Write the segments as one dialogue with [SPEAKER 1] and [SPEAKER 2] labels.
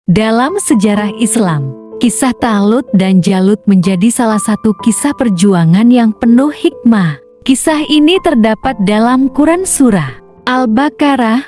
[SPEAKER 1] Dalam sejarah Islam, kisah Talut dan Jalut menjadi salah satu kisah perjuangan yang penuh hikmah. Kisah ini terdapat dalam Quran Surah Al-Baqarah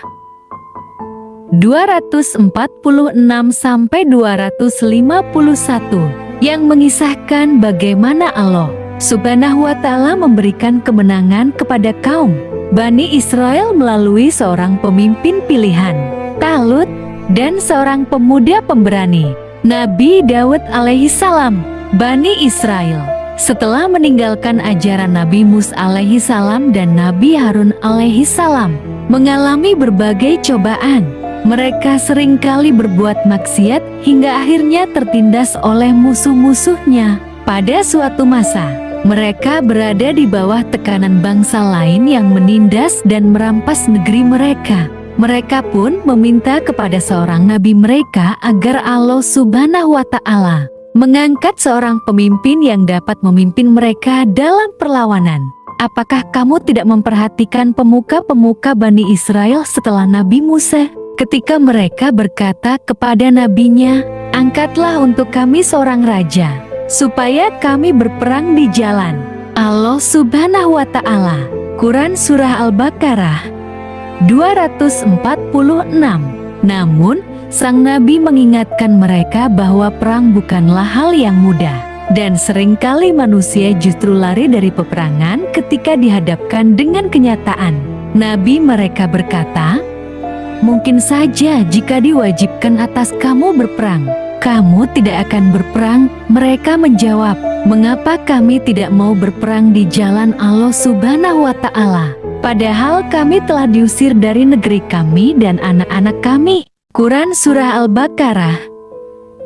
[SPEAKER 1] 246-251 yang mengisahkan bagaimana Allah Subhanahu wa Ta'ala memberikan kemenangan kepada kaum Bani Israel melalui seorang pemimpin pilihan, Talut, dan seorang pemuda pemberani, Nabi Daud alaihissalam. Bani Israel setelah meninggalkan ajaran Nabi Musa alaihissalam dan Nabi Harun alaihissalam mengalami berbagai cobaan. Mereka seringkali berbuat maksiat hingga akhirnya tertindas oleh musuh-musuhnya. Pada suatu masa, mereka berada di bawah tekanan bangsa lain yang menindas dan merampas negeri mereka. Mereka pun meminta kepada seorang nabi mereka agar Allah Subhanahu wa Ta'ala mengangkat seorang pemimpin yang dapat memimpin mereka dalam perlawanan. Apakah kamu tidak memperhatikan pemuka-pemuka Bani Israel setelah Nabi Musa? Ketika mereka berkata kepada nabinya, "Angkatlah untuk kami seorang raja, supaya kami berperang di jalan Allah Subhanahu wa Ta'ala." Quran Surah Al-Baqarah 246. Namun, sang nabi mengingatkan mereka bahwa perang bukanlah hal yang mudah, dan seringkali manusia justru lari dari peperangan ketika dihadapkan dengan kenyataan. Nabi mereka berkata, "Mungkin saja jika diwajibkan atas kamu berperang, kamu tidak akan berperang." Mereka menjawab, "Mengapa kami tidak mau berperang di jalan Allah Subhanahu wa Ta'ala? Padahal kami telah diusir dari negeri kami dan anak-anak kami." Quran Surah Al-Baqarah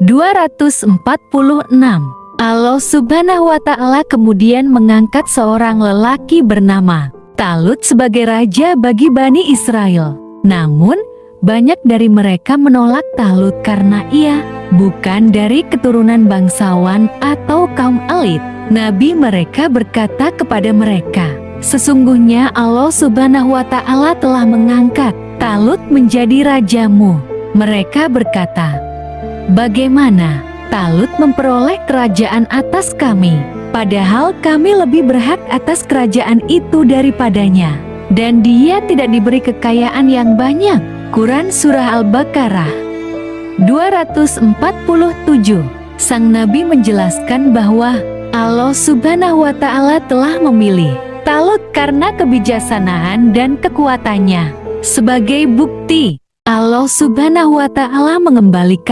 [SPEAKER 1] 246. Allah Subhanahu wa Ta'ala kemudian mengangkat seorang lelaki bernama Talut sebagai raja bagi Bani Israel. Namun, banyak dari mereka menolak Talut karena ia bukan dari keturunan bangsawan atau kaum elit. Nabi mereka berkata kepada mereka, "Sesungguhnya Allah Subhanahu wa Ta'ala telah mengangkat Talut menjadi rajamu." Mereka berkata, "Bagaimana Talut memperoleh kerajaan atas kami? Padahal kami lebih berhak atas kerajaan itu daripadanya, dan dia tidak diberi kekayaan yang banyak." Quran Surah Al-Baqarah 247. Sang Nabi menjelaskan bahwa Allah Subhanahu wa Ta'ala telah memilih Talut karena kebijaksanaan dan kekuatannya. Sebagai bukti, Allah Subhanahu wa Ta'ala mengembalikan